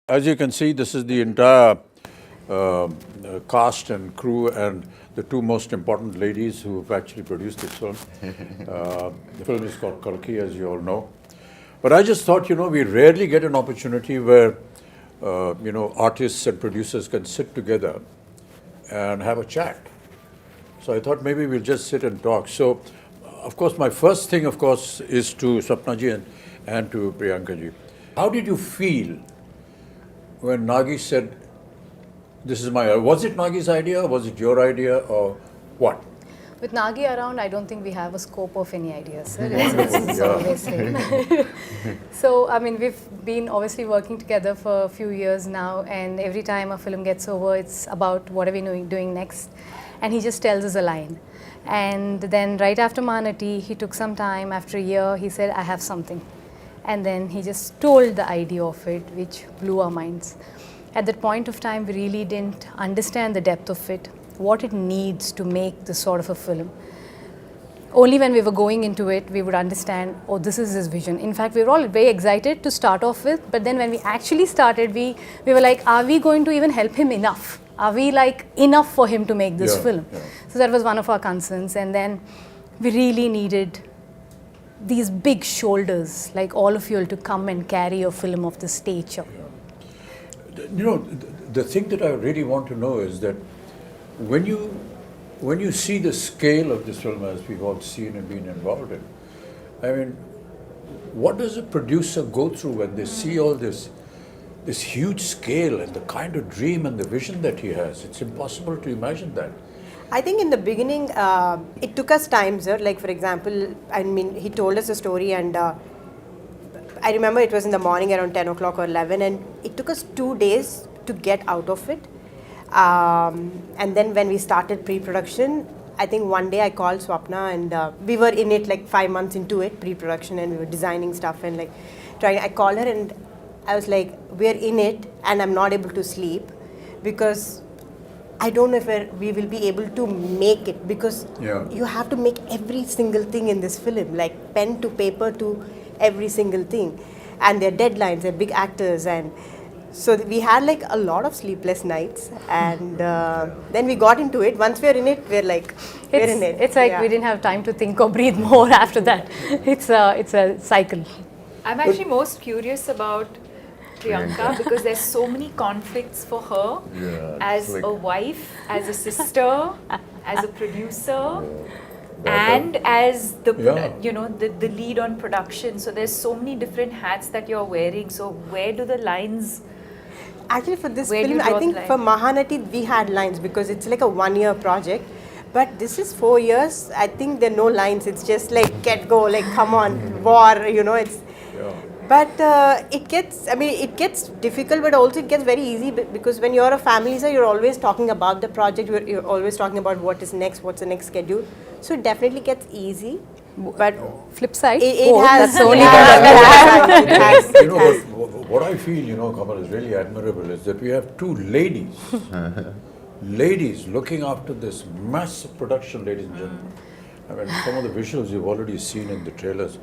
As you can see, this is the entire uh, cast and crew and the two most important ladies who have actually produced this film. The film is called Kalki, as you all know. But I just thought, we rarely get an opportunity where, artists and producers can sit together and have a chat. So I thought maybe we'll just sit and talk. So, of course, my first thing, of course, is to Sapnaji and to Priyankaji. How did you feel when Nagi said, this is was it Nagi's idea, was it your idea, or what? With Nagi around, I don't think we have a scope of any ideas, sir. It's always him. So, I mean, we've been obviously working together for a few years now, and every time a film gets over, it's about what are we doing next, and he just tells us a line. And then right after Manati, he took some time, after a year, he said, I have something. And then he just told the idea of it, which blew our minds. At that point of time, we really didn't understand the depth of it, what it needs to make this sort of a film. Only when we were going into it, we would understand, oh, this is his vision. In fact, we were all very excited to start off with, but then when we actually started, we were like, are we going to even help him enough? Are we like enough for him to make this film? Yeah. So that was one of our concerns. And then we really needed these big shoulders, like all of you, to come and carry a film of this stature. Yeah. The thing that I really want to know is that when you see the scale of this film, as we've all seen and been involved in, I mean, what does a producer go through when they see all this huge scale and the kind of dream and the vision that he has? It's impossible to imagine that. I think in the beginning, it took us time, sir. Like, for example, I mean, he told us a story, and I remember it was in the morning around 10 o'clock or 11, and it took us 2 days to get out of it. And then when we started pre-production, I think one day I called Swapna, and we were in it like 5 months into it, pre-production, and we were designing stuff and like trying. I called her and I was like, we're in it, and I'm not able to sleep because I don't know if we will be able to make it, because you have to make every single thing in this film, like pen to paper to every single thing. And they're deadlines, they're big actors. And so we had like a lot of sleepless nights. And then we got into it. Once we're in it, we're like, we're in it. It's like we didn't have time to think or breathe more after that. It's a cycle. I'm actually most curious about Priyanka because there's so many conflicts for her as like a wife, as a sister, as a producer, and as the the lead on production. So there's so many different hats that you're wearing. So where do the lines? Actually, for this film, I think for Mahanati we had lines because it's like a 1-year project. But this is 4 years. I think there are no lines. It's just like get go, like come on, war. It's. But it gets difficult, but also it gets very easy because when you're a family, so you're always talking about the project, you're always talking about what is next, what's the next schedule. So it definitely gets easy. But flip side, it has. That's only what I feel, Kamal, is really admirable is that we have two ladies looking after this massive production, ladies and gentlemen. I mean, some of the visuals you've already seen in the trailers,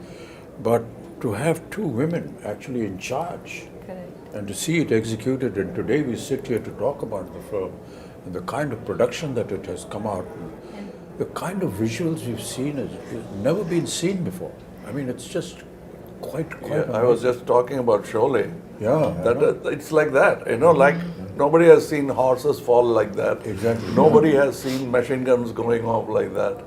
but to have two women actually in charge. Correct. And to see it executed, and today we sit here to talk about the film and the kind of production that it has come out, the kind of visuals we've seen has never been seen before. I mean, it's just quite I was just talking about Sholay. Yeah. It's like that, like nobody has seen horses fall like that. Exactly. Nobody has seen machine guns going off like that.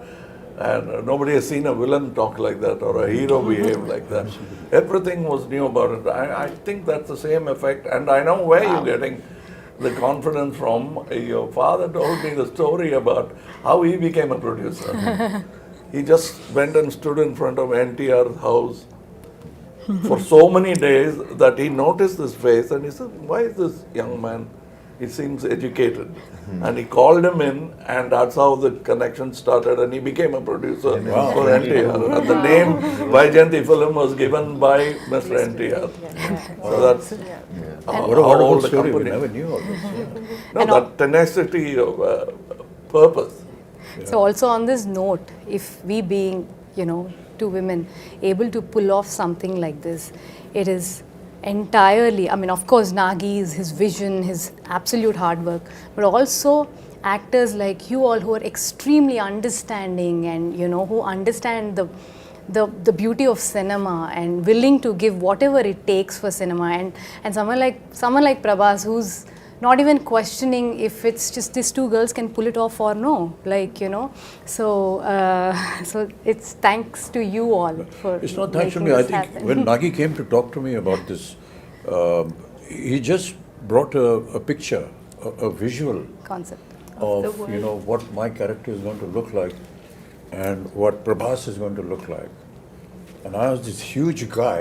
And nobody has seen a villain talk like that or a hero behave like that. Everything was new about it. I think that's the same effect. And I know where you're getting the confidence from. Your father told me the story about how he became a producer. He just went and stood in front of NTR's house for so many days that he noticed this face and he said, why is this young man? He seems educated. And he called him in, and that's how the connection started, and he became a producer for NTR. And the name Vaijayanti film was given by Mr. NTR. So that's what a wonderful story. We never knew all this. No, that tenacity of purpose. So also on this note, if we being, two women able to pull off something like this, it is entirely. I mean, of course, Nagi's, his vision, his absolute hard work, but also actors like you all who are extremely understanding and, you know, who understand the beauty of cinema and willing to give whatever it takes for cinema, and someone like Prabhas, who's not even questioning if it's just these two girls can pull it off or no, like, you know. So so it's thanks to you all for It's not thanks to making me. I this think happen. when Nagi came to talk to me about this, he just brought a picture, a visual concept. of you know what my character is going to look like and what Prabhas is going to look like. And I was this huge guy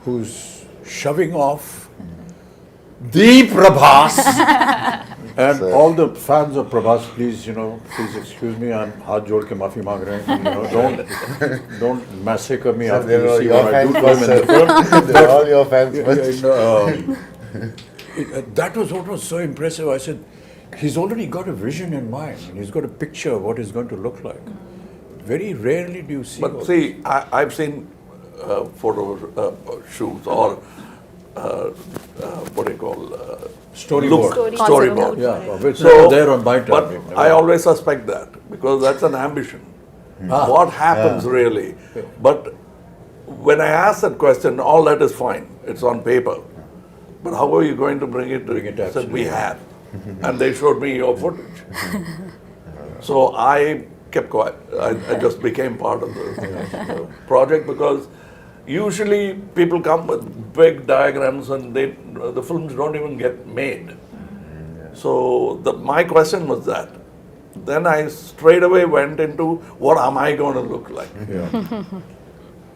who's shoving off the Prabhas. And all the fans of Prabhas, please, you know, please excuse me, I'm haath jod ke maafi maang rahe hain, you know, don't massacre me after They're you all see your what I do fans to him in the first, film. They're all your fans Yeah, first. that was what was so impressive. I said, he's already got a vision in mind. And he's got a picture of what he's going to look like. Very rarely do you see. But all see, I've seen photo shoots or what do you call Storyboard. storyboard. Yeah, it's So, never there on my time. but We've never- I always suspect that because that's an ambition. What happens really? But when I ask that question, all that is fine. It's on paper. But how are you going to bring it to Bring it said absolutely. we have. And they showed me your footage. So I kept quiet. I just became part of the project because usually people come with big diagrams and the films don't even get made. So my question was that. Then I straight away went into what am I going to look like? Yeah,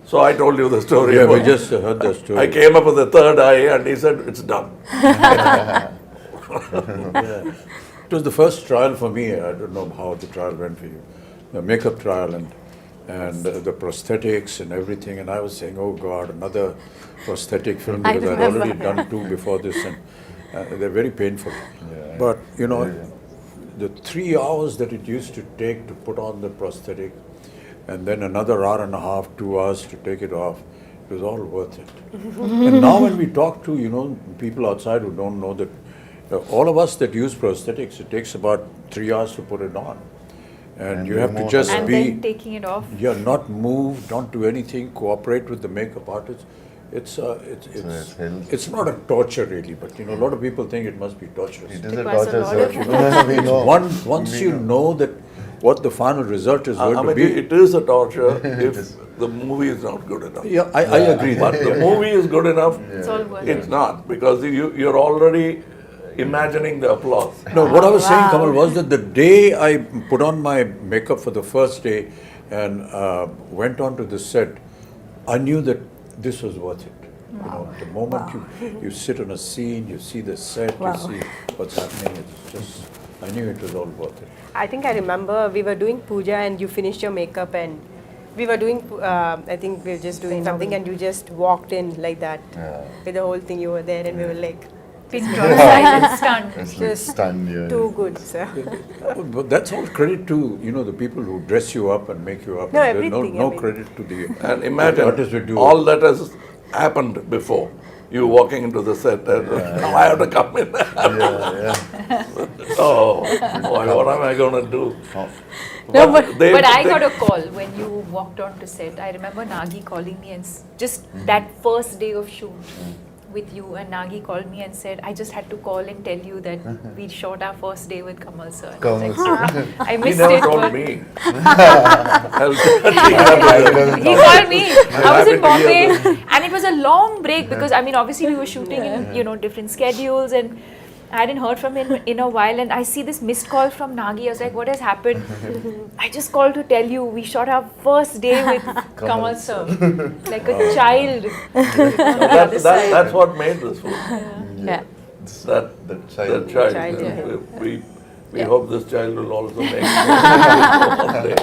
So I told you the story. yeah we about- just heard that story. I came up with the third eye and he said, it's done. It was the first trial for me. I don't know how the trial went for you. The makeup trial and the prosthetics and everything. And I was saying, oh God, another prosthetic film I because I'd remember, already done two before this, and they're very painful. But you know, the 3 hours that it used to take to put on the prosthetic, and then another hour and a half, 2 hours to take it off, it was all worth it. And now when we talk to, you know, people outside who don't know that, all of us that use prosthetics, it takes about 3 hours to put it on. And you have to just And be, then taking it off. yeah, not move, don't do anything, cooperate with the makeup artist. It's it's not a torture really, but you know, a lot of people think it must be torturous. It is a requires a torture, lot sir. of You know, we know. Once you know that what the final result is going I to mean, be. it is a torture if the movie is not good enough. Yeah, I agree. But the movie is good enough, It's all worth it's not because you're already imagining the applause. No, what I was saying, Kamal, was that the day I put on my makeup for the first day and went onto the set, I knew that this was worth it. You know, the moment you sit on a scene, you see the set, you see what's happening, it's just, I knew it was all worth it. I think I remember we were doing puja and you finished your makeup and we were doing, I think we were just doing something and you just walked in like that with the whole thing. You were there and we were like, Pin drop, silent, stunned. It's like just stunned, yeah. too good, sir. But that's all credit to, you know, the people who dress you up and make you up. No, There's everything, no I mean. credit to the And imagine artists who do all that has happened before. You walking into the set and now I have to come in. Oh, boy, what am I going to do? No, but But I got a call when you walked on to set. I remember Nagi calling me and just that first day of shoot with you, and Nagi called me and said, I just had to call and tell you that we shot our first day with Kamal sir. And I was Kamal like, sir. I He missed never it. told but me. He called me. I was in happy to hear Bombay, and it was a long break because I mean, obviously we were shooting in different schedules, and I hadn't heard from him in a while. And I see this missed call from Nagi. I was like, what has happened? I just called to tell you we shot our first day with Kamal sir, like a child. That's what made this film. yeah. That child. child. Child, yeah. We hope this child will also make it one day.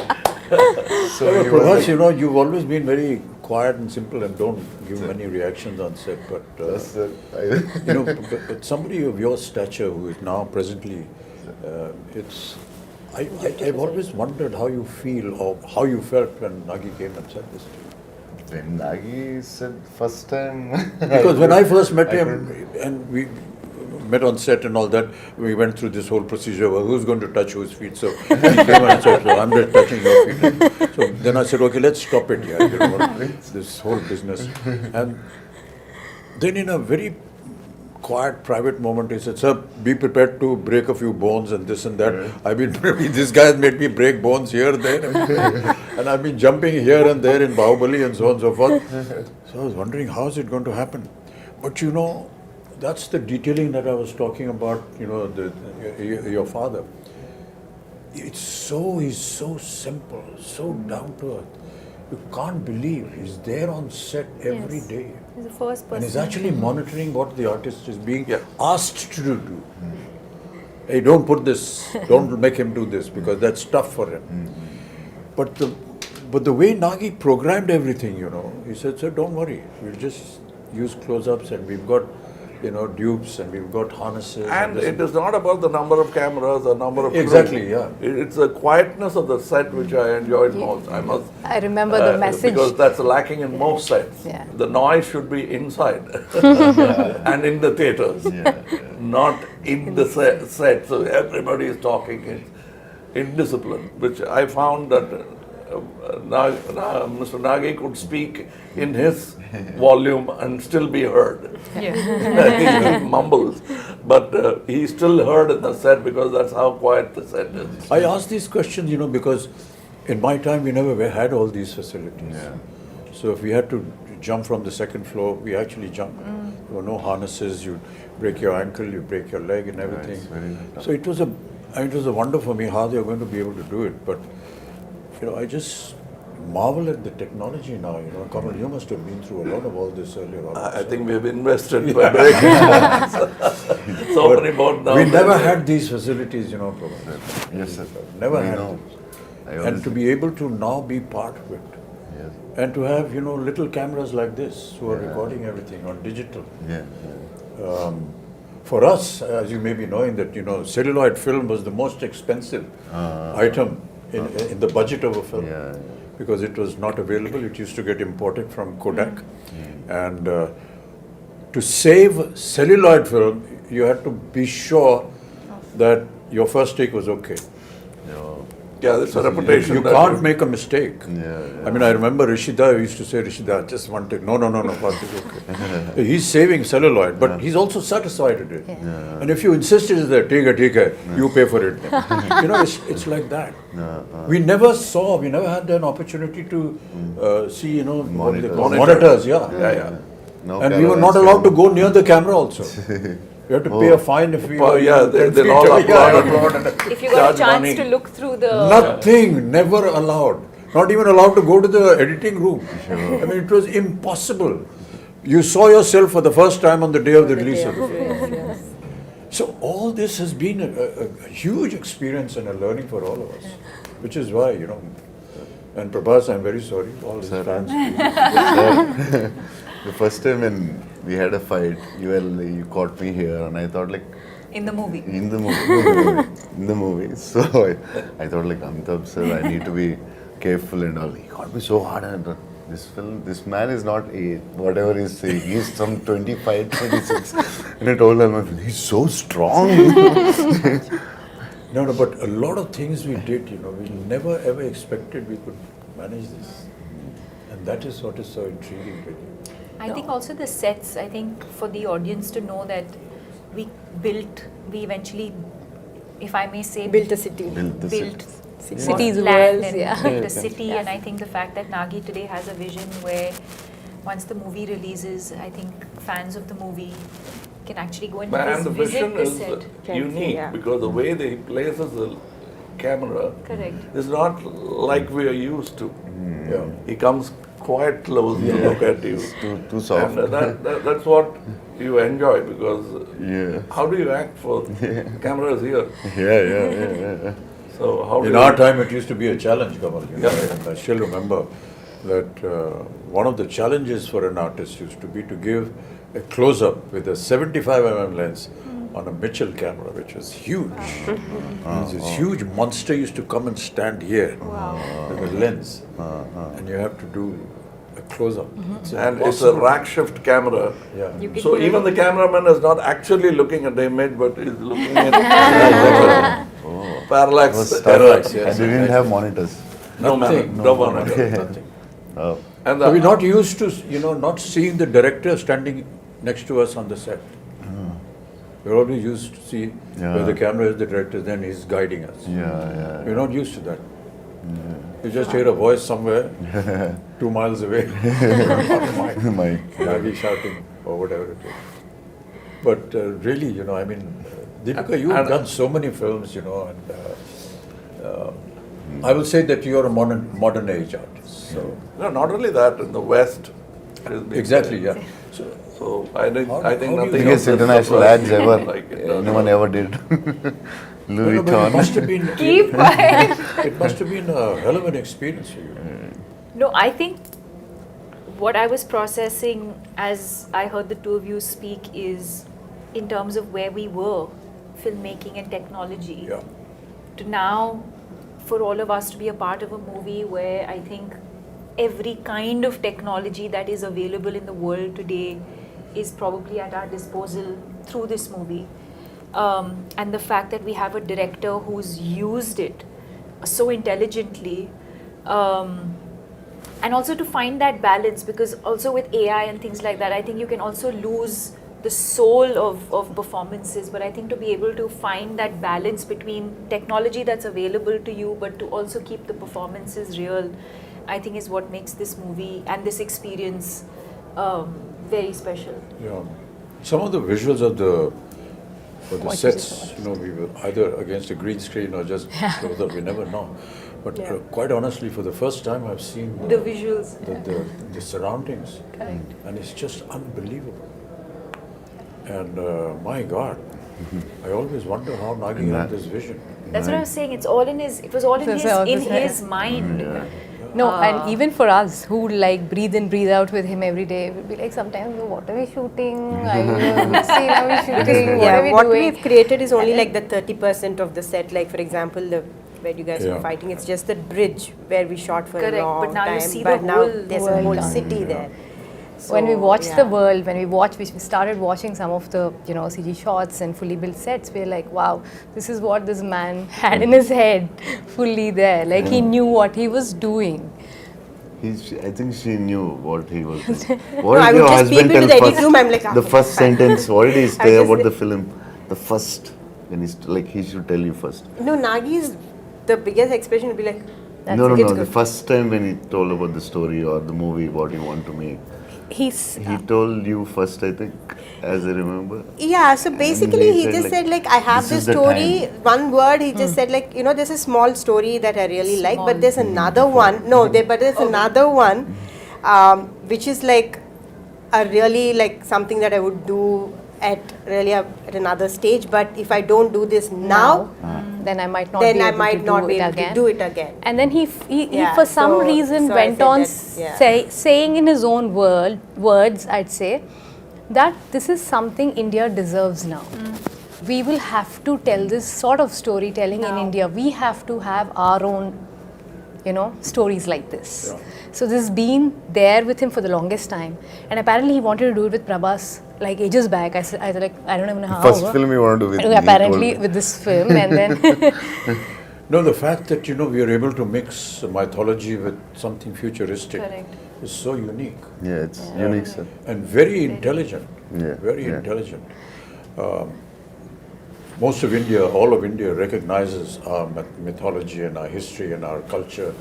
So you were Prabhas, like, you know, you've always been very quiet and simple and don't give many reactions on set, but that's you know, but somebody of your stature who is now presently, I've always wondered how you feel or how you felt when Nagi came and said this to you. When Nagi said first time. Because when I first met him, couldn't- and we met on set and all that, we went through this whole procedure of who's going to touch whose feet. So he came and said, so I'm just touching your feet. So then I said, okay, let's stop it here. You know what, this whole business. And then in a very quiet, private moment, he said, sir, be prepared to break a few bones and this and that. I've been, this guy has made me break bones here, there, and I've been jumping here and there in Bahubali and so on and so forth. So I was wondering, how is it going to happen? But you know, that's the detailing that I was talking about, you know, your father. He's so simple, so down to earth. You can't believe he's there on set every day. He's the first person. And he's actually monitoring what the artist is being asked to do. Hey, don't put this, don't make him do this because that's tough for him. But the way Nagi programmed everything, you know, he said, sir, don't worry, we'll just use close-ups and we've got, you know, dupes and we've got harnesses. And this it is not about the number of cameras or number of crew. Exactly, yeah. It's the quietness of the set which I enjoyed most. I must. I remember the message. Because that's lacking in most sets. Yeah. The noise should be inside and in the theaters, not in the set. So everybody is talking in discipline, which I found that Mr. Nagi could speak in his volume and still be heard. Yeah. He mumbles, but he's still heard in the set because that's how quiet the set is. I ask these questions, you know, because in my time we never had all these facilities. So if we had to jump from the second floor, we actually jumped. There were no harnesses, you break your ankle, you break your leg and everything. So it was a wonder for me how they were going to be able to do it. But you know, I just marvel at the technology now. You know, Kamal, you must have been through a lot of all this earlier on. I think we've invested by breaking so many bones now. We never had these facilities, you know, Prabhas. Yes, sir. Never I had know. them. And to be able to now be part of it. Yes. And to have, you know, little cameras like this who are recording everything on digital. For us, as you may be knowing that, you know, celluloid film was the most expensive item in the budget of a film. Because it was not available. It used to get imported from Kodak. And to save celluloid film, you had to be sure that your first take was okay. Yeah, that's a reputation. You that can't make a mistake. Yeah. I mean, I remember Rishida used to say, Rishida, just one take. No, first is okay. He's saving celluloid, but he's also satisfied with it. And if you insist it is there, take it, you pay for it. You know, it's like that. We never had an opportunity to see, you know, what they call monitors. No And we were not allowed to go near the camera also. We had to pay a fine if we they'll all applaud. If you got a Charge chance money. to look through the... Nothing, never allowed. Not even allowed to go to the editing room. I mean, it was impossible. You saw yourself for the first time on the day of the release of the film. So all this has been a huge experience and a learning for all of us, which is why, you know, and Prabhas, I'm very sorry, all his fans. The first time when we had a fight, you caught me here, and I thought like. In the movie. In the movie. So I thought like, Amitabh sir, I need to be careful and all. He caught me so hard, and this man is not whatever he's saying. He's some 25, 26. And I told him, he's so strong. No, but a lot of things we did, you know, we never ever expected we could manage this. And that is what is so intriguing with you. I think also the sets, I think for the audience to know that we eventually, if I may say, Built a city. built Cities, land worlds, and built a city. And I think the fact that Nagi today has a vision where once the movie releases, I think fans of the movie can actually go and And the visit vision the is set. unique because the way they places the camera Correct. is not like we are used to. Yeah. He comes quite close to look at you. Too soft. And that's what you enjoy because how do you act for camera is here? Yeah. So how do In you our time, it used to be a challenge, Kamal. You know, Yeah. and I still remember that one of the challenges for an artist used to be to give a close-up with a 75mm lens on a Mitchell camera, which was huge. This huge monster used to come and stand here with a lens, and you have to do a close up. And it's a rack shift camera. Yeah. You can So hear even it. the cameraman is not actually looking at the image, but is looking at parallax Was error. Parallax, yes. I didn't have monitors. No Nothing, man, no monitor. Nothing. Oh. And So we're the, not used to, not seeing the director standing next to us on the set. We're always used to see where the camera is, the director, then he's guiding us. Yeah. We're not used to that. You just hear a voice somewhere, 2 miles away, My Maggie shouting or whatever it is. But really, Deepika, you've done so many films, and I will say that you're a modern age artist. So no, not only that, in the West. it has been exactly, there. yeah. So So I think How do you- nothing biggest else is international surprising ads ever like it does. anyone ever did. Louis But it must Vuitton. have been Keep quiet. it must have been a hell of an experience for you. No, I think what I was processing as I heard the two of you speak is in terms of where we were, filmmaking and technology, Yeah. to now for all of us to be a part of a movie where I think every kind of technology that is available in the world today is probably at our disposal through this movie. And the fact that we have a director who's used it so intelligently, and also to find that balance, because also with AI and things like that, I think you can also lose the soul of performances, but I think to be able to find that balance between technology that's available to you but to also keep the performances real, I think is what makes this movie and this experience very special. Yeah. Some of the visuals of the sets, we were either against a green screen or just close up, we never know. But quite honestly, for the first time, I've seen The visuals. the surroundings, Correct. and it's just unbelievable. And my God, I always wonder how Nagi had this vision. That's what I was saying. It was all in his mind. No, and even for us who like breathe in, breathe out with him every day, we'd be like sometimes, what are we shooting? Which scene are we shooting? What are we what doing? we've created is only like the 30% of the set. Like for example, where you guys were Yeah. fighting, it's just that bridge where we shot for Correct, a long but now time. you see but the now whole there's a world whole done. city there. When we So, watched yeah. the world, when we started watching some of the CG shots and fully built sets, we're like, wow, this is what this man had in his head, fully there. Like he knew what he was doing. I think she knew what he was doing. No, What I did would your just peep husband into tell the edit first? room, I'm like, The first sentence, what did he I say just- about the film? The first, when he's like, he should tell you first. No, Nagi's the biggest expression would be like, No, it's the good. first time when he told about the story or the movie, what he want to make. He told you first, I think, as I remember. Yeah, so basically he just said like, I have this this is the story, time. one word, he just said like, there's a small story that I really like, Small. but there's another one, but there's another one, which is like a really like something that I would do at another stage, but if I don't do this now, then I might not then be I able might to not do be it able again. to do it again. And then he Yeah, for some so- reason so I went said on that, yeah. saying in his own words, I'd say, that this is something India deserves now. We will have to tell this sort of storytelling in India. We have to have our own, stories like this. Yeah. So this has been there with him for the longest time. And apparently he wanted to do it with Prabhas like ages back. I was like, I don't even know how. First film you want to do with me, he Apparently told me. with this film, and then No, the fact that we are able to mix mythology with something futuristic Correct. is so unique Yeah, it's unique, sir. and very intelligent. Yeah, Very yeah. intelligent. Most of India, all of India recognizes our mythology and our history and our culture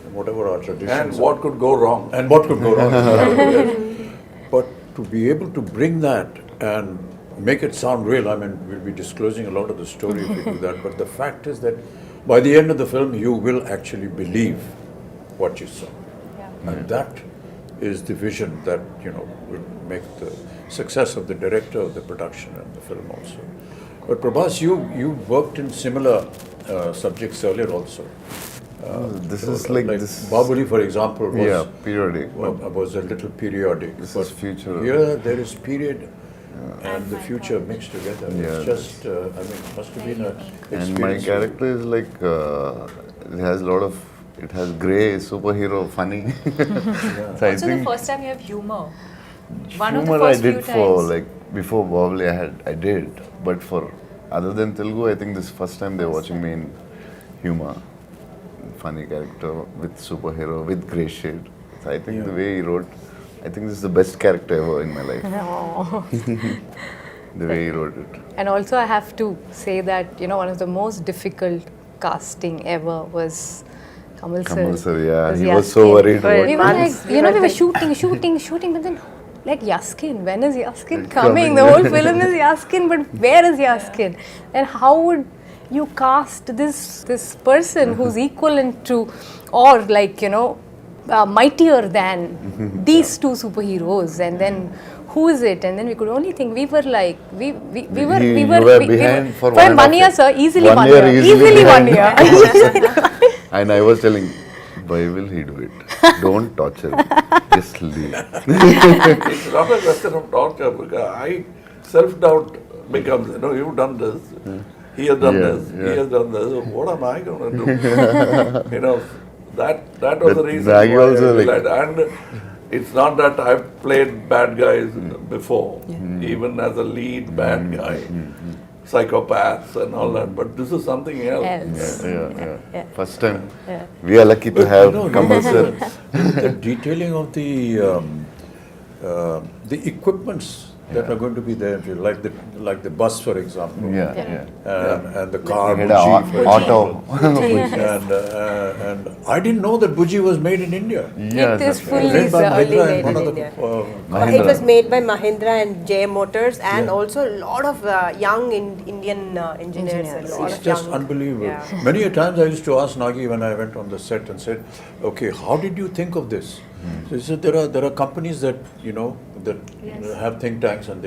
and whatever our traditions. And what could go wrong? And what could go wrong? Yes. But to be able to bring that and make it sound real, we'll be disclosing a lot of the story if we do that, but the fact is that by the end of the film, you will actually believe what you saw. And that is the vision that, will make the success of the director, of the production and the film also. But Prabhas, you worked in similar subjects earlier also. This is like this. Bahubali, for example, was periodic. was a little periodic. This but is future. Here there is period and the future mixed together. Yeah, It's just, it must have been a And my experience. character is like, it has a lot of It has grey, superhero, funny. So I Also, the think first time you have humor. One of the humor I first few did for times. like before Bahubali I did, but for other than Telugu I think this is first time they're watching me in humor, funny character with superhero with grey shade. So I think the way he wrote, I think this is the best character ever in my life. The way he wrote it. And also I have to say that, one of the most difficult casting ever was Kamal sir. Kamal sir, yeah, Was he was so Yaskin. worried about We it. were like, Months. we were shooting, but then like Yaskin, when is Yaskin coming? The whole film is Yaskin, but where is Yaskin? And how would you cast this person who's equivalent to, or like, mightier than these two superheroes, and then who is it? And then we could only think, we were like, we were behind for one year, sir, easily 1 year, year, easily easily 1 behind. year. And I was telling, why will he do it? Don't torture him. Just leave. It's not a question of torture because I self-doubt becomes, you've done this, he has done this, he has done this, what am I going to do? That was the reason Nagi why also I like- realized. And it's not that I've played bad guys before, even as a lead bad guy, psychopaths and all that, but this is something else. Yeah. First time. We are lucky to have Kamal sir. The detailing of the equipments that are going to be there, like the bus, for example. And the car, He had Buji, a for auto. and I didn't know that Buji was made in India. Yeah, It is that's fully right. Made by early Mahindra made and one in of the, India. It was made by Mahindra and J Motors, and also a lot of young Indian engineers. Engineers. A lot It's of just young, unbelievable. Yeah. Many a times I used to ask Nagi when I went on the set and said, okay, how did you think of this? So he said, there are companies that, have think tanks, and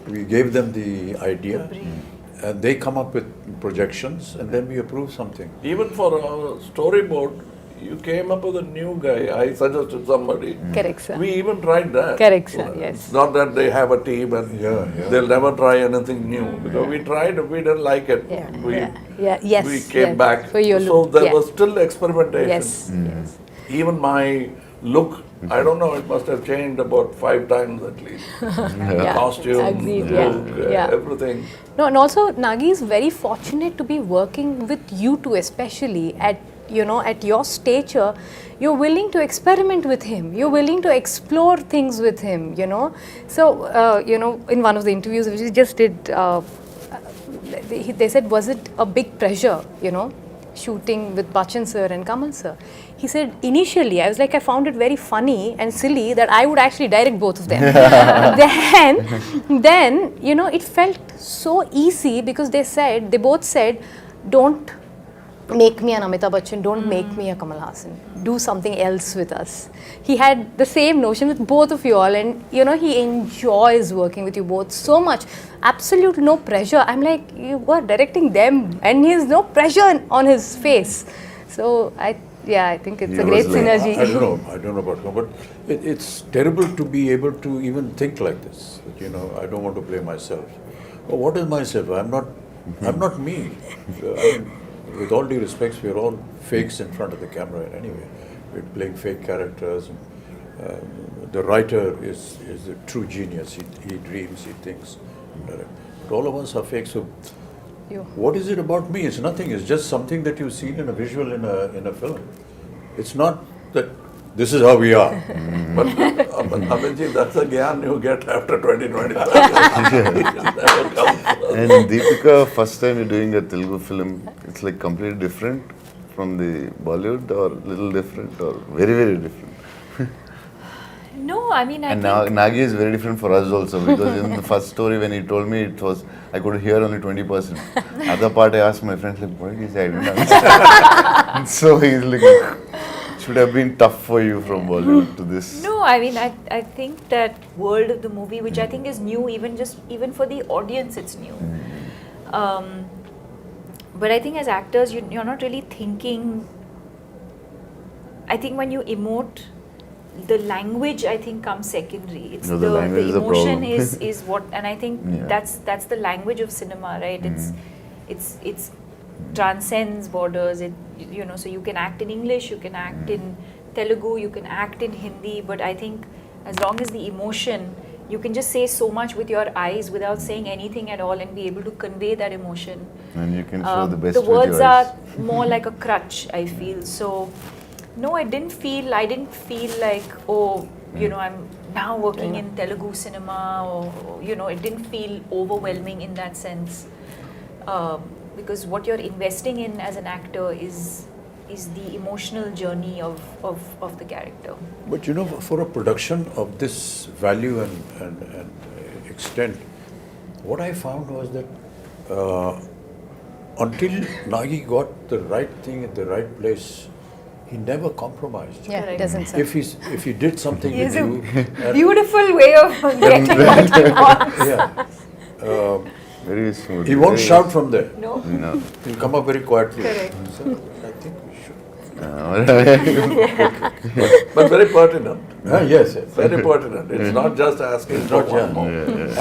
we gave them the idea, and they come up with projections, and then we approve something. Even for a storyboard, you came up with a new guy. I suggested somebody. Correct, sir. We even tried that. Correct, sir, yes. It's not that they have a team and they'll never try anything new. Because we tried, we didn't like it. Yes. We came back. For your So look, there was still experimentation. Yes. Even my look, I don't know, it must have changed about 5 times at least. Costume, Agreed, look, yeah. everything. No, and also Nagi is very fortunate to be working with you two, especially at your stature. You're willing to experiment with him. You're willing to explore things with him. So in one of the interviews which we just did, they said, was it a big pressure? Shooting with Bachchan sir and Kamal sir. He said, initially, I was like, I found it very funny and silly that I would actually direct both of them. then, it felt so easy because they both said, don't make me an Amitabh Bachchan, don't make me a Kamal Hassan. Do something else with us. He had the same notion with both of you all, and he enjoys working with you both so much. Absolute no pressure. I'm like, you are directing them, and he has no pressure on his face. So I think it's a great synergy. I don't know about him, but it's terrible to be able to even think like this. I don't want to play myself. Well, what is myself? I'm not me. With all due respects, we are all fakes in front of the camera anyway. We're playing fake characters. The writer is a true genius. He dreams, he thinks. But all of us are fake. So what is it about me? It's nothing. It's just something that you've seen in a visual in a film. It's not that this is how we are. But Abhijit, that's a gyan you get after 2025. And Deepika, first time you're doing a Telugu film, it's like completely different from the Bollywood, or little different, or very, very different. No, I mean, I And think Nagi is very different for us also, because in the first story when he told me, I could hear only 20%. Other part I asked my friends, like, what did he say? I didn't understand. So he's like, it should have been tough for you from Bollywood to this. No, I mean, I think that world of the movie, which I think is new, even for the audience, it's new. But I think as actors, you're not really thinking. I think when you emote, the language, I think, comes secondary. It's No, the language is the emotion problem. is what, and I think that's the language of cinema, right? It's transcends borders. so you can act in English, you can act in Telugu, you can act in Hindi, but I think as long as the emotion, you can just say so much with your eyes without saying anything at all and be able to convey that emotion. And you can show the best The with words your eyes. are more like a crutch, I feel. So, no, I didn't feel like, oh, I'm now working in Telugu cinema, or, it didn't feel overwhelming in that sense. Because what you're investing in as an actor is the emotional journey of the character. But for a production of this value and extent, what I found was that until Nagi got the right thing at the right place, he never compromised. Yeah, Correct. it doesn't sound. If he did something He with has a you, and- beautiful way of getting what he wants. yeah, Very smooth. he won't very- shout from there. No? No. He'll come up very quietly. Correct. So I think we should. But very pertinent. Yes, yes. Very pertinent. It's not just asking It's for not one just. more.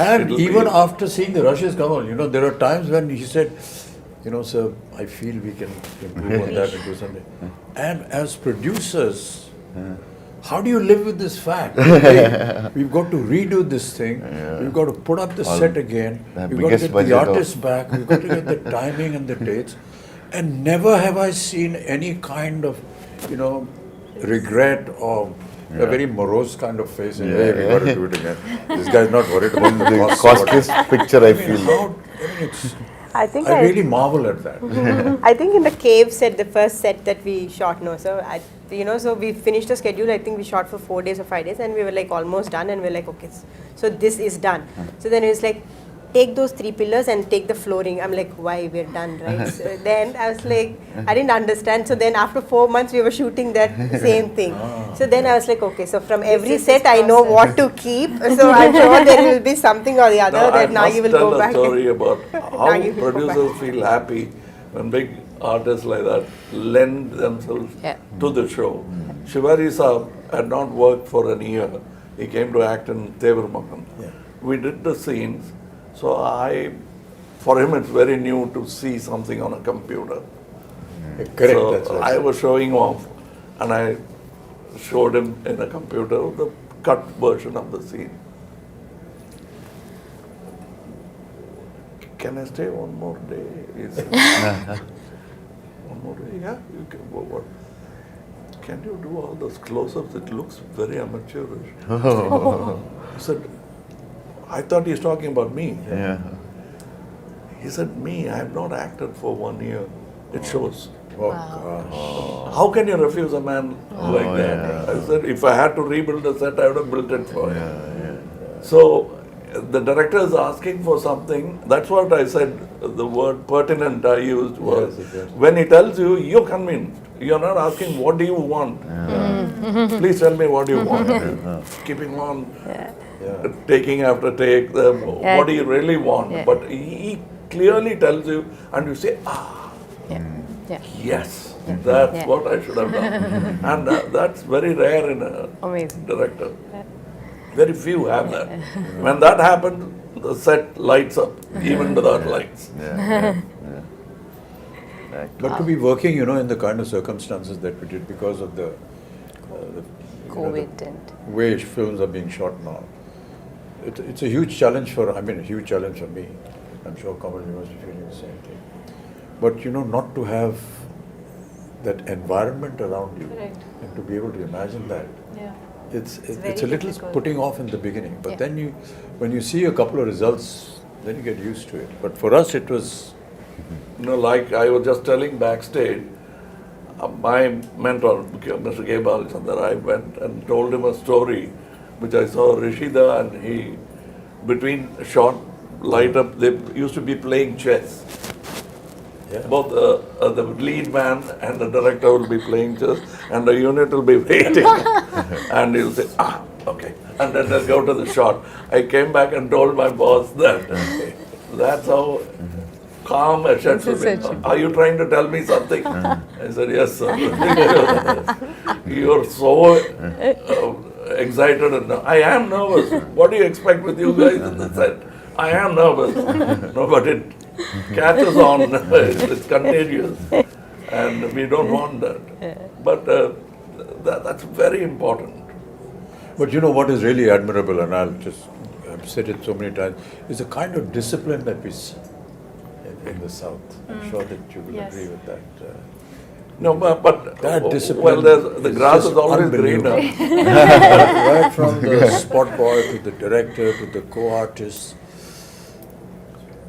And It'll even be- after seeing the rushes, Kamal, there are times when he said, sir, I feel we can improve on that and do something. And as producers, how do you live with this fact? Hey, we've got to redo this thing. We've got to put up the set again. the We've got to biggest get the budget of- artists back. We've got to get the timing and the dates. And never have I seen any kind of, regret or a very morose kind of face. And, hey, we got to do it again. This guy's not worried about the The cost. or costliest picture I feel. I think I really marvel at that. I think in the cave set, the first set that we shot, so we finished the schedule. I think we shot for 4 days or 5 days, and we were like almost done, and we were like, okay, so this is done. So then it was like, take those 3 pillars and take the flooring. I'm like, why, we're done, right? So then I was like, I didn't understand. So then after 4 months, we were shooting that same thing. So then I was like, okay, so from every is set, this I know what to keep. So I'm sure there will be something or the other Now, I that now you must will tell go a back. story about how Nagi will go producers feel happy when big artists like that lend themselves Yeah. to the show. Shivari Saab had not worked for a year. He came to act in Tevar Makan. Yeah. We did the scenes. So for him it's very new to see something on a computer. Correct. So That's right. I was showing off and I showed him in a computer the cut version of the scene. Can I stay one more day? He said, one more day? Yeah, you can. What? Can you do all those close-ups? It looks very amateurish. I said, I thought he's talking about me. Yeah. He said, me, I have not acted for 1 year. It shows. Oh, gosh. How can you refuse a man like that? yeah. I said, if I had to rebuild the set, I would have built it for him. So the director is asking for something. That's what I said. The word pertinent I used was Yes, yes. when he tells you, you're convinced. You're not asking what do you want. Please tell me what you want. Keeping on, taking after take. What do you really want? Yeah. But he clearly tells you, and you say, Yeah. yes, that's Yeah. what I should have done. And that's very rare in a Amazing. director. Very few have that. When that happens, the set lights up, even without lights. But to be working, in the kind of circumstances that we did because of the COVID and way films are being shot now, it's a huge challenge a huge challenge for me. I'm sure Kamal, you must be feeling the same thing. But not to have that environment around you Correct. and to be able to imagine that. Yeah. It's very a little difficult. putting off in the beginning, but Yeah. then when you see a couple of results, then you get used to it. But for us, it was Like I was just telling backstage, my mentor, Mr. K. Balachandar, I went and told him a story which I saw Rishida and he, between shot, light up, they used to be playing chess. Yeah. Both the lead man and the director will be playing chess and the unit will be waiting. And he'll say, okay. And then they'll go to the shot. I came back and told my boss that that's how calm a shot should be. Are you trying to tell me something? I said, yes, sir. You're so excited. And I am nervous. What do you expect with you guys in the set? I am nervous. No, but it catches on. It's contagious. and we don't want that. But that's very important. But you know what is really admirable, and I've said it so many times, is the kind of discipline that we see in the South. I'm sure that you will Yes. agree with that. No, but That discipline well, the grass just is always unbelievable. greener. Right from the spot boy to the director to the co-artist,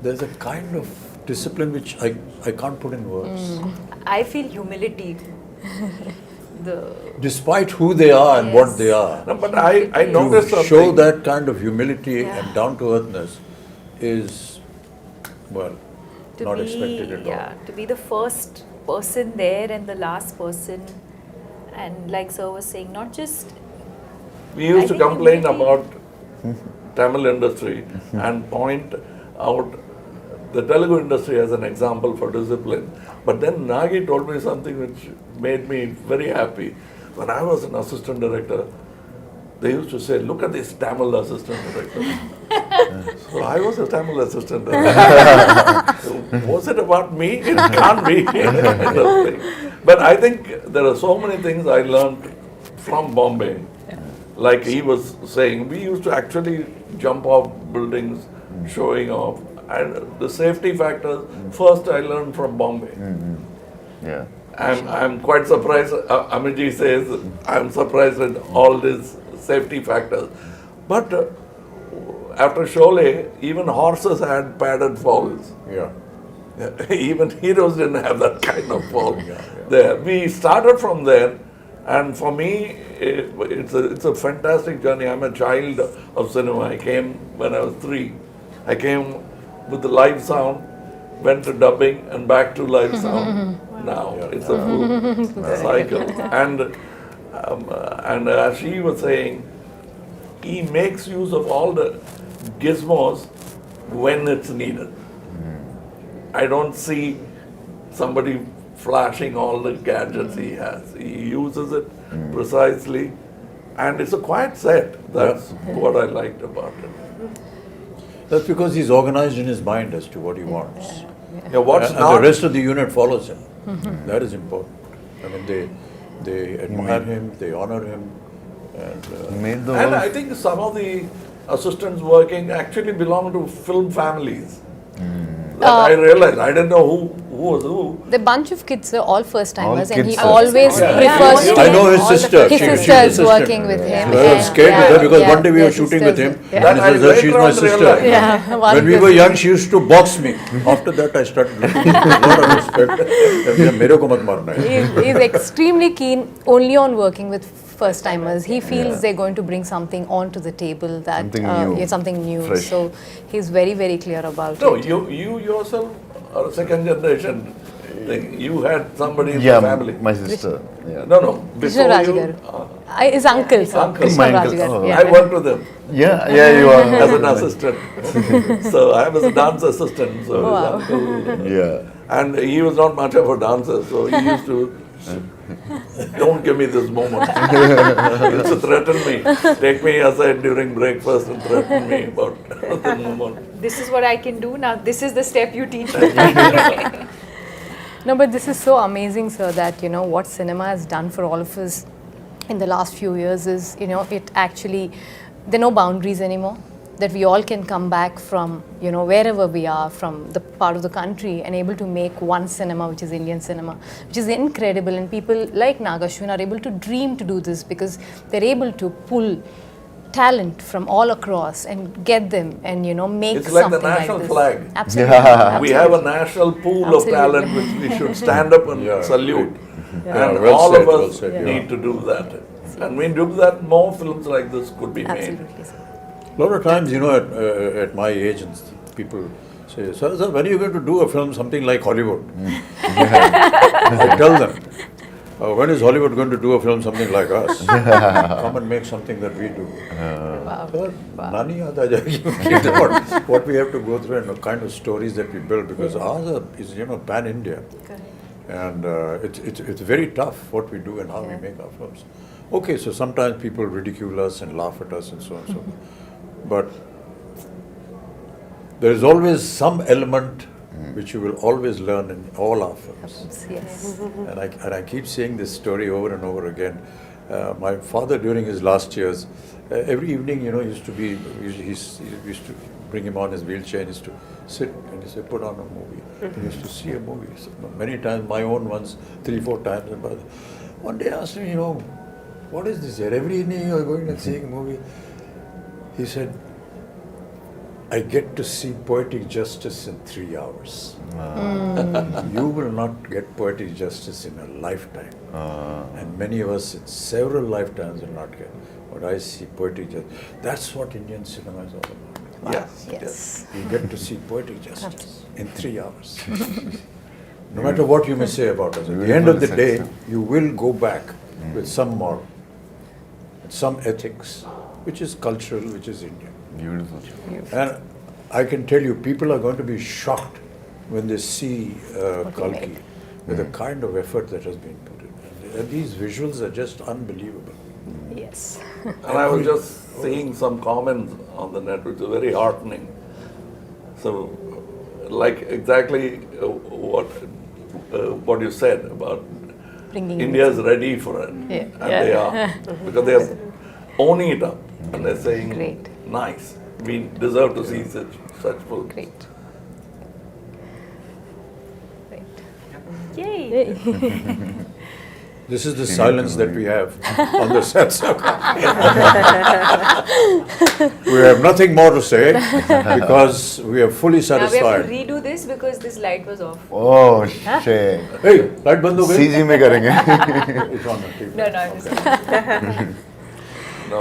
there's a kind of discipline which I can't put in words. I feel humility. Despite who they are and what they are, No, but I noticed to something. show that kind of humility and down-to-earthness is, well, To not be, expected at all. to be the first person there and the last person, and like Sir was saying, not just We used I to think complain humility- about Tamil industry and point out the Telugu industry as an example for discipline. But then Nagi told me something which made me very happy. When I was an assistant director, they used to say, look at this Tamil assistant director. So I was a Tamil assistant director. So was it about me? It can't be. Kind of thing. But I think there are so many things I learned from Bombay. Like he was saying, we used to actually jump off buildings, showing off. And the safety factors, first I learned from Bombay. Yeah. I'm quite surprised. Amiji says, I'm surprised at all these safety factors. But after Sholay, even horses had padded falls. Yeah. Even heroes didn't have that kind of fall. There, we started from there, and for me, it's a fantastic journey. I'm a child of cinema. I came when I was 3. I came with the live sound, went to dubbing, and back to live sound. Now it's a full cycle. And as she was saying, he makes use of all the gizmos when it's needed. I don't see somebody flashing all the gadgets he has. He uses it precisely, and it's a quiet set. That's what I liked about it. That's because he's organized in his mind as to what he wants. Yeah, what's And not the rest of the unit follows him. That is important. I mean, they admire him, they honor him, and He made the And whole I think some of the assistants working actually belong to film families. That I realized. I didn't know who was who. The bunch of kids are all first timers, All and he kids. always Yeah. prefers Yeah. to I know his sister. his She- she's sister is assistant. working with him. I was scared with her because one day we were yeah, shooting with him, sisters, and he That I says, "Sir, she's later my on sister." realized. Yeah, one When we of were the- young, she used to box me. After that, I started looking with a lot of respect. मेरे को मत मारना है. He's extremely keen only on working with first timers. He feels they're going to bring something onto the table that Something new. yeah, something new. Fresh. So he's very, very clear about No, it. you yourself are a second generation thing. You had somebody in yeah, the family. my sister. Yeah. No. Krishna Before you, Rajgaru. His uncle, sir. Uncle. Krishna My uncle. Rajgaru, Oh. yeah. I worked with him Yeah, you are. as an assistant. So I was a dance assistant. So his Wow. uncle, Yeah. and he was not much of a dancer, so he used to. Don't give me this moment. He used to threaten me. Take me aside during breakfast and threaten me about the moment. this is what I can do now. This is the step you teach me. No, but this is so amazing, sir, that, you know, what cinema has done for all of us in the last few years is, you know, it actually, there are no boundaries anymore. That we all can come back from, you know, wherever we are, from the part of the country, and able to make one cinema, which is Indian cinema, which is incredible. And people like Nagashwin are able to dream to do this because they're able to pull talent from all across and get them and, you know, make It's like the something national this. flag. Absolutely. Yeah. We have a national pool of Absolutely. talent which we should stand up and Yeah, salute. Yeah, And well all said, of well us said, yeah. need to do that. And when we do that, more films like this could be made. Absolutely, sir. A lot of times, you know, at my age, and people say, sir, when are you going to do a film something like Hollywood? I tell them, when is Hollywood going to do a film something like us? Come and make something that we do. Wow. Sir, nani yaad aa jayegi. What we have to go through and the kind of stories that we build, because ours is, you know, pan-India. And it's very tough what we do and how we make our films. Okay, so sometimes people ridicule us and laugh at us and so on and so forth. But there is always some element which you will always learn in all our films. Yes. And I keep saying this story over and over again. My father, during his last years, every evening, he used to bring him on his wheelchair and used to sit and he said, put on a movie. He used to see a movie. So many times, my own ones, 3-4 times. And one day I asked him, what is this here? Every evening you are going and seeing a movie. He said, I get to see poetic justice in 3 hours. You will not get poetic justice in a lifetime. And many of us in several lifetimes will not get. But I see poetic justice. That's what Indian cinema is all about. Yes. Yes. You get to see poetic justice in 3 hours. No matter what you may say about us, at the end of the day, you will go back with some moral, some ethics, which is cultural, which is Indian. Beautiful. And I can tell you, people are going to be shocked when they see Kalki with the kind of effort that has been put in. And these visuals are just unbelievable. Yes. And I was just seeing some comments on the net which are very heartening. So, like exactly what you said about Bringing India's ready for it. Yeah. And they are. Because they are owning it up. And they're saying, Great. nice, we deserve to see such films. Great. Great. Yay! This is the silence that we have on the sets. We have nothing more to say because we are fully Now we have to satisfied. redo this because this light was off. Oh shit. Hey, light band ho gayi? CG में करेंगे. It's on the TV. No, I'm just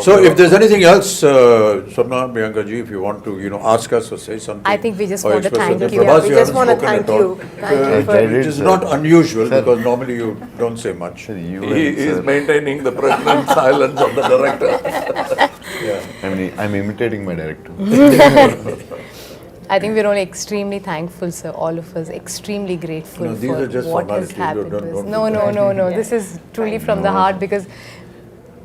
So if there's anything else, Swapna, Priyanka ji, if you want to, ask us or say something. I think we just or want to express thank something. you. Prabhas, We you just haven't want to spoken thank at all. you. Thank you for Which is not unusual Sir. because normally you don't say much. Sir, you He and is sir. maintaining the pregnant silence of the director. Yeah. I'm imitating my director. I think we're only extremely thankful, sir, all of us, extremely grateful No, these are for just what has formalities. happened Don't- to us. don't No, do no, that. no. This is truly from the heart because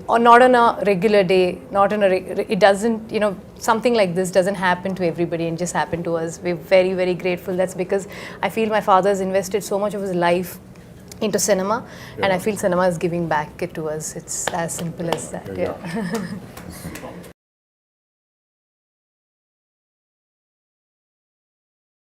not on a regular day, not on it doesn't, something like this doesn't happen to everybody and just happen to us. We're very, very grateful. That's because I feel my father has invested so much of his life into cinema and I feel cinema is giving back it to us. It's as simple as that. Yeah. Yeah.